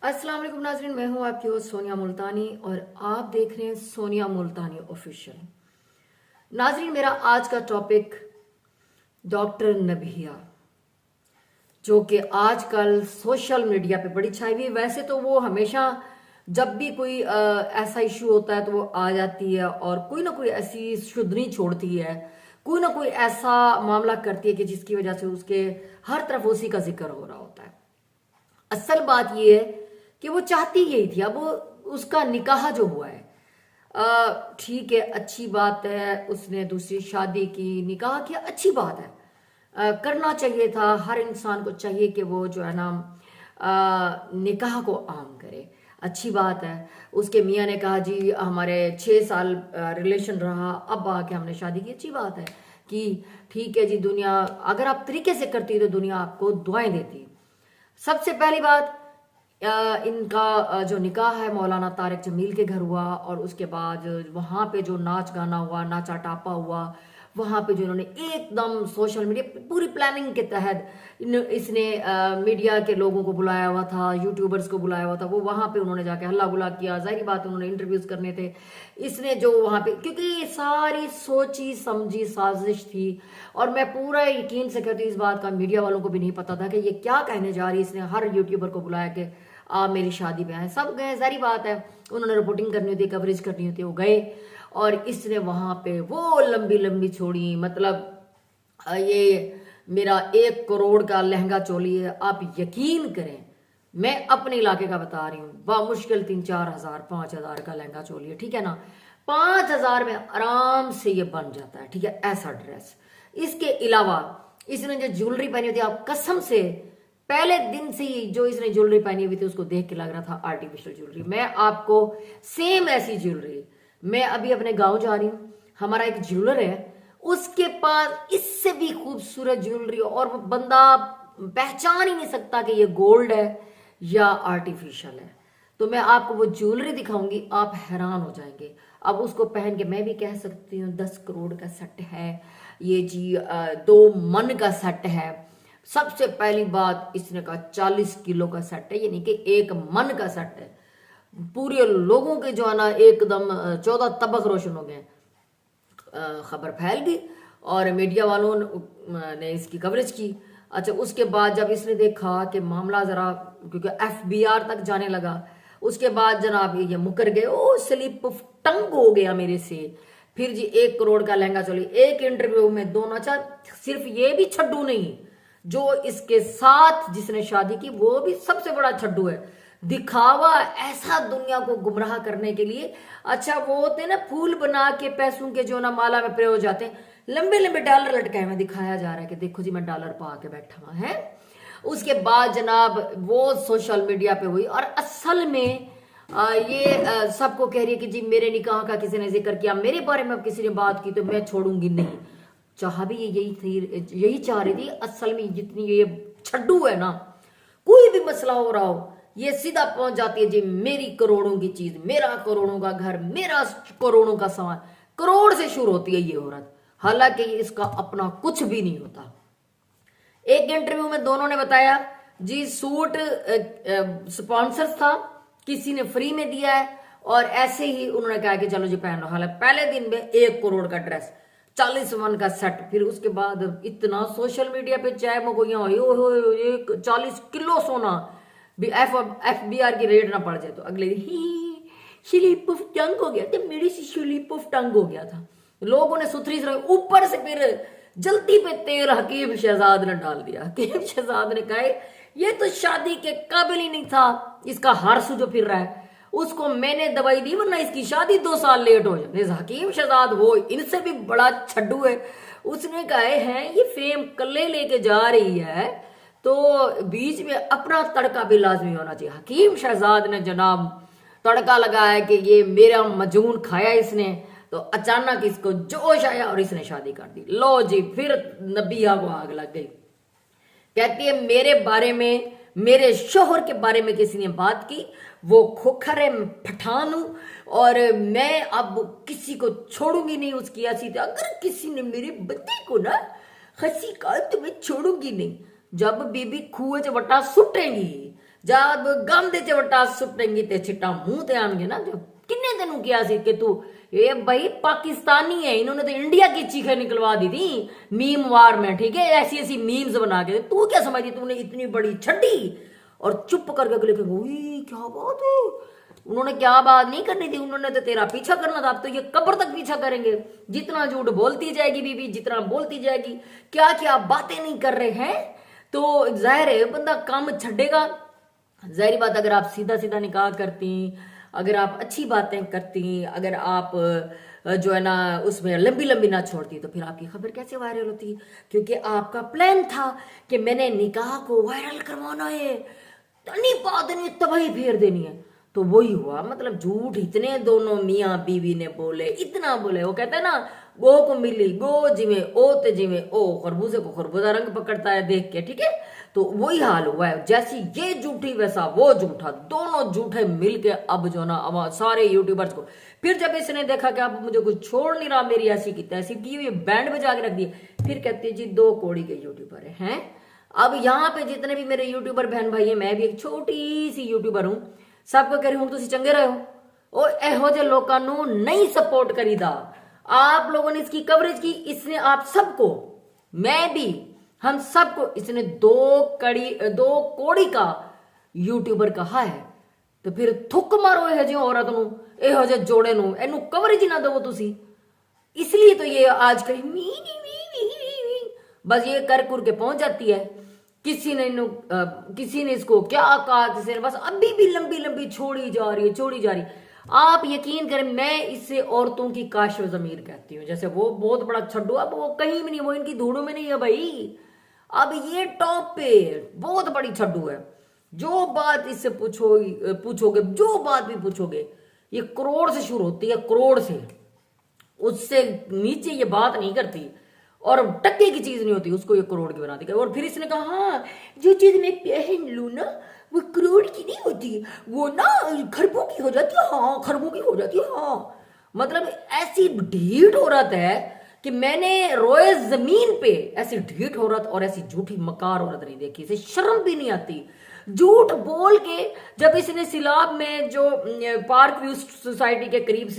अस्सलाम वालेकुम नाज़रीन, मैं हूं आपकी होस्ट सोनिया मुल्तानी और आप देख रहे हैं सोनिया मुल्तानी ऑफिशियल। नाज़रीन, मेरा आज का टॉपिक डॉक्टर नबिया, जो कि आजकल सोशल मीडिया पे बड़ी छाई हुई है। वैसे तो वो हमेशा जब भी कोई ऐसा इशू होता है तो वो आ जाती है और कोई ना कोई ऐसी शुद्धनी छोड़ती है, कोई ना कोई ऐसा मामला करती है कि जिसकी वजह से उसके हर तरफ उसी का जिक्र हो रहा होता है। असल बात यह है कि वो चाहती यही थी। अब वो उसका निकाह जो हुआ है, ठीक है, अच्छी बात है, उसने दूसरी शादी की, निकाह किया, अच्छी बात है, करना चाहिए था। हर इंसान को चाहिए कि वो जो है ना निकाह को आम करे, अच्छी बात है। उसके मियाँ ने कहा जी हमारे 6 साल रिलेशन रहा, अब आके हमने शादी की, अच्छी बात है कि ठीक है जी, दुनिया अगर आप तरीके से करती तो दुनिया आपको दुआएं देती। सबसे पहली बात, इनका जो निकाह है मौलाना तारिक जमील के घर हुआ और उसके बाद वहाँ पे जो नाच गाना हुआ, नाचा टापा हुआ, वहाँ पे जो इन्होंने एकदम सोशल मीडिया पूरी प्लानिंग के तहत इसने मीडिया के लोगों को बुलाया हुआ था, यूट्यूबर्स को बुलाया हुआ था। वो वहाँ पे उन्होंने जाके हल्ला गुला किया, जाहिर बात उन्होंने इंटरव्यूज करने थे। इसने जो वहाँ पे, क्योंकि ये सारी सोची समझी साजिश थी और मैं पूरा यकीन से कहती हूँ इस बात का मीडिया वालों को भी नहीं पता था कि ये क्या कहने जा रही है। इसने हर यूट्यूबर को बुलाया कि आप मेरी शादी पे आए, सब गए, सारी बात है, उन्होंने रिपोर्टिंग करनी होती है, कवरेज करनी होती है, वो गए। और इसने वहां पे वो लंबी लंबी छोड़ी, मतलब ये मेरा 1 करोड़ का लहंगा चोली है, आप यकीन करें, मैं अपने इलाके का बता रही हूँ, बामुश्किल 3-4 हजार 5 हजार का लहंगा चोली है, ठीक है ना। 5 हजार में आराम से ये बन जाता है, ठीक है, ऐसा ड्रेस। इसके अलावा इसने जो ज्वेलरी पहनी होती है, आप कसम से पहले दिन से ही जो इसने ज्वेलरी पहनी हुई थी उसको देख के लग रहा था आर्टिफिशियल ज्वेलरी। मैं आपको सेम ऐसी ज्वेलरी, मैं अभी अपने गांव जा रही हूँ, हमारा एक ज्वेलर है, उसके पास इससे भी खूबसूरत ज्वेलरी, और वो बंदा पहचान ही नहीं सकता कि ये गोल्ड है या आर्टिफिशियल है। तो मैं आपको वो ज्वेलरी दिखाऊंगी, आप हैरान हो जाएंगे। अब उसको पहन के मैं भी कह सकती हूँ 10 करोड़ का सेट है ये जी, 2 मन का सेट है। सबसे पहली बात, इसने कहा 40 किलो का सेट है, यानी कि 1 मन का सेट है। पूरे लोगों के जो है ना एकदम 14 तबक रोशन हो गए। खबर फैल गई और मीडिया वालों ने इसकी कवरेज की। अच्छा, उसके बाद जब इसने देखा कि मामला जरा, क्योंकि FBR तक जाने लगा, उसके बाद जनाब ये मुकर गए, ओ स्लिप टंग हो गया मेरे से। फिर जी 1 करोड़ का लहंगा चोली, एक इंटरव्यू में दोनों, अच्छा सिर्फ ये भी छड्डू नहीं, जो इसके साथ जिसने शादी की वो भी सबसे बड़ा छड्डू है। दिखावा ऐसा दुनिया को गुमराह करने के लिए। अच्छा, वो होते ना फूल बना के पैसों के जो ना माला में प्रयोग जाते हैं, लंबे लंबे डॉलर लटकाए में दिखाया जा रहा है कि देखो जी मैं डॉलर पा के बैठा हुआ है। उसके बाद जनाब वो सोशल मीडिया पे हुई और असल में ये सबको कह रही है कि जी मेरे निकाह का किसी ने जिक्र किया, मेरे बारे में किसी ने बात की तो मैं छोड़ूंगी नहीं। चाह भी ये यही थी, यही चाह रही थी। असल में जितनी ये छड्डू है ना, कोई भी मसला हो रहा हो ये सीधा पहुंच जाती है जी मेरी करोड़ों की चीज, मेरा करोड़ों का घर, मेरा करोड़ों का सामान। करोड़ से शुरू होती है ये औरत, हालांकि इसका अपना कुछ भी नहीं होता। एक इंटरव्यू में दोनों ने बताया जी सूट स्पॉन्सर था, किसी ने फ्री में दिया है, और ऐसे ही उन्होंने कहा कि चलो जी पहन लो। हालांकि पहले दिन में 1 करोड़ का ड्रेस, 40 मन का सेट। फिर उसके बाद इतना सोशल मीडिया पे चाय मगोइयां हुई, ओ 40 किलो सोना भी FBR की रेड ना पड़ जाए तो अगले दिन ही स्लिप ऑफ टंग हो गया था, मेरी स्लिप ऑफ टंग हो गया था। लोगों ने सुथरी से ऊपर से फिर जल्दी पे तेल हकीम शहजाद ने डाल दिया। हकीम शहजाद ने कहा ये तो शादी के काबिल ही नहीं था, इसका हारस जो फिर रहा है उसको मैंने दवाई दी वरना इसकी शादी 2 साल लेट हो जाए। हकीम शहजाद वो इनसे भी बड़ा छड्डू है, उसने कहा है ये फेम कल्ले लेके जा रही है तो बीच में अपना तड़का भी लाजमी होना चाहिए। हकीम शहजाद ने जनाब तड़का लगाया कि ये मेरा मजून खाया इसने, तो अचानक इसको जोश आया और इसने शादी कर दी। लो जी, फिर नबिया को आग लग गई। कहती है मेरे बारे में, मेरे शोहर के बारे में किसी ने बात की, वो खोखर है, पठान हूं और मैं अब किसी को छोड़ूंगी नहीं उसकी ऐसी। अगर किसी ने मेरे बच्चे को ना हंसी का तो मैं छोड़ूंगी नहीं। जब बीबी खूह च वटा सुटेंगी जब गंद च वटा सुटेंगी ते छिट्टा मुंह ते आएंगे ना। जो किन्ने तेनू किया सी कि तू ये भाई पाकिस्तानी है, इन्होंने तो इंडिया की चीखें निकलवा दी थी मीम वार में, ठीक है, ऐसी ऐसी मीम्स बना के। तू क्या समझती तूने इतनी बड़ी छड्डी, और चुप करके अगले क्या बात है। उन्होंने क्या बात नहीं करनी थी, उन्होंने तो तेरा पीछा करना था। अब तो ये कब्र तक पीछा करेंगे, जितना झूठ बोलती जाएगी बीबी, जितना बोलती जाएगी, क्या क्या बातें नहीं कर रहे हैं। तो जाहिर है बंदा काम छड़ेगा। जाहिर बात, अगर आप सीधा सीधा निकाह करती, अगर आप अच्छी बातें करती, अगर आप जो है ना उसमें लंबी लंबी ना छोड़ती, तो फिर आपकी खबर कैसे वायरल होती। क्योंकि आपका प्लान था कि मैंने निकाह को वायरल करवाना है, तनी बात नहीं तबाही फेर देनी है। तो वही हुआ, मतलब झूठ इतने दोनों मियाँ बीवी ने बोले, इतना बोले। वो कहते हैं ना, गो को मिली गो जिमे ओ ते जिमे ओ, खरबूजे को खरबूजा रंग पकड़ता है देख के, ठीक है। तो वही हाल हुआ है, जैसी ये झूठी वैसा वो झूठा, दोनों झूठे मिलके अब जो ना अब सारे यूट्यूबर्स को। फिर जब इसने देखा कि अब मुझे कुछ छोड़ नहीं रहा, मेरी ऐसी की तैसी की हुई बैंड बजा के रख दी, फिर कहती है जी 2 कौड़ी के यूट्यूबर हैं। अब यहाँ पे जितने भी मेरे यूट्यूबर बहन भाई हैं, मैं भी एक छोटी सी यूट्यूबर हूँ, सबको कह रही हूँ तुम चंगे रहे हो। और एहो जे लोगों को नहीं सपोर्ट करीदा, आप लोगों ने इसकी कवरेज की, इसने आप सबको, मैं भी, हम सबको इसने 2 कौड़ी का यूट्यूबर कहा है। तो फिर थुक मारो यह जो औरत नू, एहो जे जोड़े नू, एनू कवरेज ना दो तुसी। इसलिए तो ये आज कहीं बस ये कर कुर के पहुंच जाती है। किसी ने इसको क्या कहा, किसी ने बस अभी भी लंबी लंबी छोड़ी जा रही है, छोड़ी जा रही है। आप यकीन करें, मैं इससे औरतों की काशिफ ज़मीर कहती हूँ। जैसे वो बहुत बड़ा छड्डू, अब वो कहीं भी नहीं, वो इनकी धूड़ों में नहीं है भाई। अब ये टॉप पे बहुत बड़ी छड्डू है। जो बात इससे पूछोगे, जो बात भी पूछोगे, ये करोड़ से शुरू होती है, करोड़ से, उससे नीचे ये बात नहीं करती। और टक्के की चीज नहीं होती, उसको ये करोड़ की बना दी। और फिर इसने कहा हाँ, जो चीज मैं पहन लू ना वो करोड़ की नहीं होती, वो ना खरबों की हो जाती है। हाँ, खरबों की हो जाती है। हाँ, मतलब ऐसी ढीठ औरत है कि मैंने रोए जमीन पे ऐसी ढीठ औरत और ऐसी झूठी मकार औरत नहीं देखी। इसे शर्म भी नहीं आती। झूठ बोल के जब इसने सिलाब में, जो पार्क व्यू सोसाइटी के करीब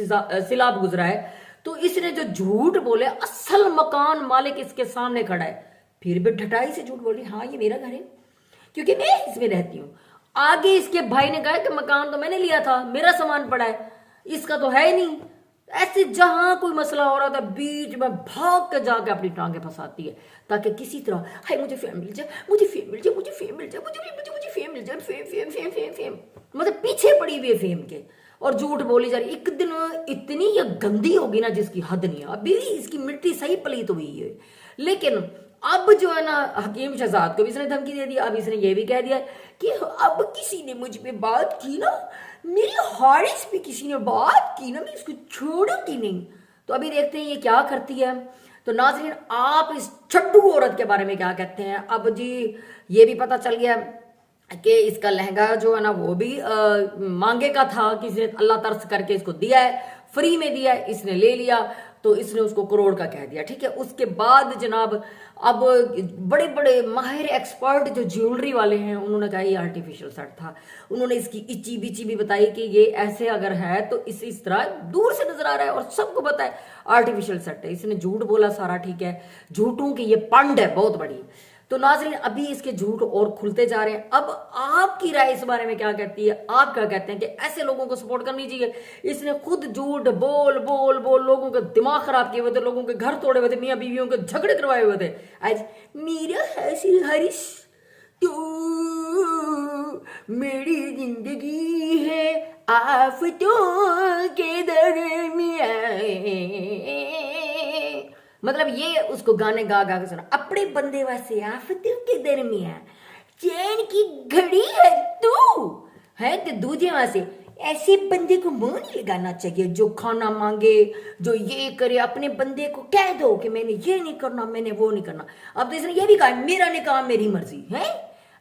सिलाब गुजरा है, तो इसने जो झूठ बोले, असल मकान मालिक इसके सामने खड़ा है, फिर भी ढटाई से झूठ बोल रही हाँ ये मेरा घर है क्योंकि मैं इसमें रहती हूँ। आगे इसके भाई ने कहा कि मकान तो मैंने लिया था, मेरा सामान पड़ा है, इसका तो है ही नहीं। ऐसे जहां कोई मसला हो रहा था, बीच में भाग के जाके अपनी टांगे फंसाती है ताकि किसी तरह हाय मुझे फेम मिल जाए, मुझे फेम मिल जाए, मुझे फेम मिल जाए, मुझे फेम मिल जाए, fame fame fame fame fame, मतलब पीछे पड़ी हुई है फेम के, और झूठ बोली जा रही। एक दिन इतनी ये गंदी होगी ना जिसकी हद नहीं है। अभी भी इसकी मिट्टी सही पलीत हुई है, लेकिन अब जो है ना हकीम शहजाद को भी इसने धमकी दे दी। अब इसने ये भी कह दिया कि अब किसी ने मुझ पे बात की ना, मेरी हारिस पे किसी ने बात की ना, मैं इसको छोड़ूंगी नहीं। तो अभी देखते हैं ये क्या करती है। तो नाज़रीन, आप इस छड्डू औरत के बारे में क्या कहते हैं। अब जी ये भी पता चल गया कि इसका लहंगा जो है ना वो भी मांगे का था, किसी ने अल्लाह तरस करके इसको दिया है, फ्री में दिया है, इसने ले लिया, तो इसने उसको करोड़ का कह दिया, ठीक है। उसके बाद जनाब अब बड़े बड़े माहिर एक्सपर्ट जो ज्वेलरी वाले हैं, उन्होंने कहा ये आर्टिफिशियल सेट था। उन्होंने इसकी इची बिची भी बताई कि ये ऐसे अगर है तो इस तरह दूर से नजर आ रहा है और सबको पता है आर्टिफिशियल सेट है। इसने झूठ बोला सारा, ठीक है, झूठों की ये पंड है बहुत बड़ी। तो नाज़रीन, अभी इसके झूठ और खुलते जा रहे हैं। अब आपकी राय इस बारे में क्या कहती है, आप क्या कहते हैं कि ऐसे लोगों को सपोर्ट करनी चाहिए। इसने खुद झूठ बोल बोल बोल लोगों का दिमाग खराब किए हुए थे, लोगों के घर तोड़े हुए थे, मियाँ बीवियों के झगड़े करवाए हुए थे। आज मेरा है हरीश, तू मेरी जिंदगी है आफतों के दरमियां, मतलब ये उसको गाने गा गा के सुना। अपने बंदे वैसे आफतों के दरमियां चैन की घड़ी है तू है, तो दूजे वैसे ऐसे बंदे को मुंह नहीं लगाना चाहिए जो खाना मांगे, जो ये करे। अपने बंदे को कह दो कि मैंने ये नहीं करना, मैंने वो नहीं करना। अब तो इसने ये भी कहा मेरा निकाह मेरी मर्जी है।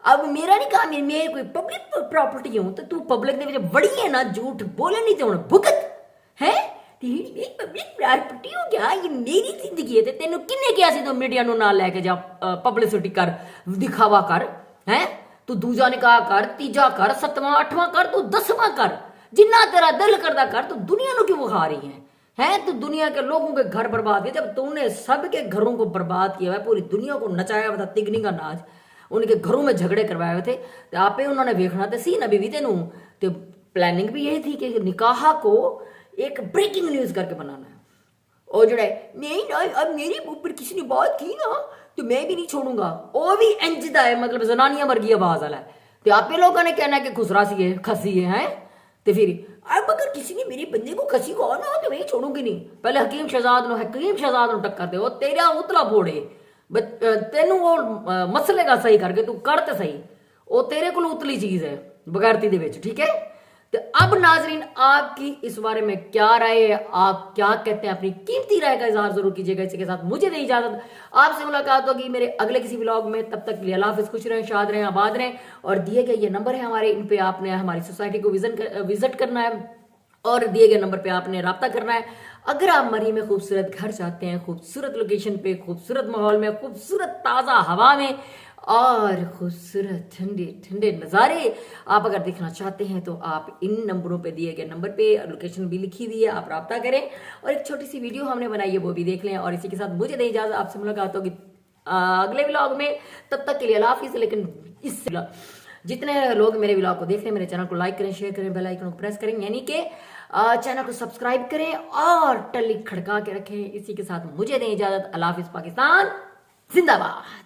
अब मेरा निकाह मैं कोई पब्लिक प्रॉपर्टी हूं, तो तू पब्लिक ने बड़ी है ना, झूठ बोले नहीं तो भुगत है। पब्लिक प्रॉपर्टी हो गया, ये मेरी जिंदगी है। तेन किन्ने किया सी तो मीडिया नु ना लेके जा, पब्लिसिटी कर, दिखावा कर, है तू दूजा निकाह कर, तीजा कर, 7वां 8वां कर, तू 10वां कर, जिन्ना तेरा दिल करदा कर। तू दुनिया को क्यों बुखा रही है? तू दुनिया के लोगों के घर बर्बाद किए। जब तूने सबके घरों को बर्बाद किया है, पूरी दुनिया को नचाया हुआ था तिगनी का नाच, उनके घरों में झगड़े करवाए हुए थे, तो आपे उन्होंने देखना तो सी ना बीवी तेनू। तो प्लानिंग भी यही थी कि निकाह को एक ब्रेकिंग न्यूज करके बनाना है। और जो नहीं ना, अब मेरे ऊपर किसी ने बात की ना तो मैं भी नहीं छोड़ूंगा, वो भी इंजदा है, मतलब जनानियां वर्गी आवाज वाला है। तो आपे लोगों ने कहना है कि खुसरा सी है, खसी है। तो फिर अब अगर किसी ने मेरे बंदे को खसी को ना तो मैं छोड़ूंगी नहीं। पहले हकीम शहजाद टक्कर दे, वो तेरा उतला फोड़े, तेनू वो मसले का सही करके तू कर ते सही, वो तेरे को उतली चीज है बगैरती दे विच, ठीक है। तो अब नाजरीन आपकी इस बारे में क्या राय है, आप क्या कहते हैं? अपनी कीमती राय का इजहार जरूर कीजिएगा। इसी के साथ मुझे दे इजाजत, आपसे मुलाकात होगी मेरे अगले किसी व्लॉग में। तब तक के लिए अल्लाह हाफिज, खुश रहें, शाद रहें, आबाद रहें। और दिए गए ये नंबर है हमारे, इन पे आपने हमारी सोसाइटी को विजिट करना है और दिए गए नंबर पे आपने रब्ता करना है। अगर आप मरी में खूबसूरत घर चाहते हैं, खूबसूरत लोकेशन पे, खूबसूरत माहौल में, खूबसूरत ताज़ा हवा में और खूबसूरत ठंडे ठंडे नज़ारे आप अगर देखना चाहते हैं, तो आप इन नंबरों पे दिए गए नंबर पे, लोकेशन भी लिखी हुई है, आप रब्ता करें। और एक छोटी सी वीडियो हमने बनाई है, वो भी देख लें। और इसी के साथ मुझे दें इजाज़त, आपसे मुलाकात होगी अगले व्लॉग में। तब तक के लिए अल्लाह हाफिज़। लेकिन इस जितने लोग मेरे व्लॉग को देख रहे हैं, मेरे चैनल को लाइक करें, शेयर करें, बेल आइकन को प्रेस करें, यानी कि चैनल को सब्सक्राइब करें और टली खड़का के रखें। इसी के साथ मुझे दें इजाजत। अल्लाह हाफिज़। पाकिस्तान जिंदाबाद।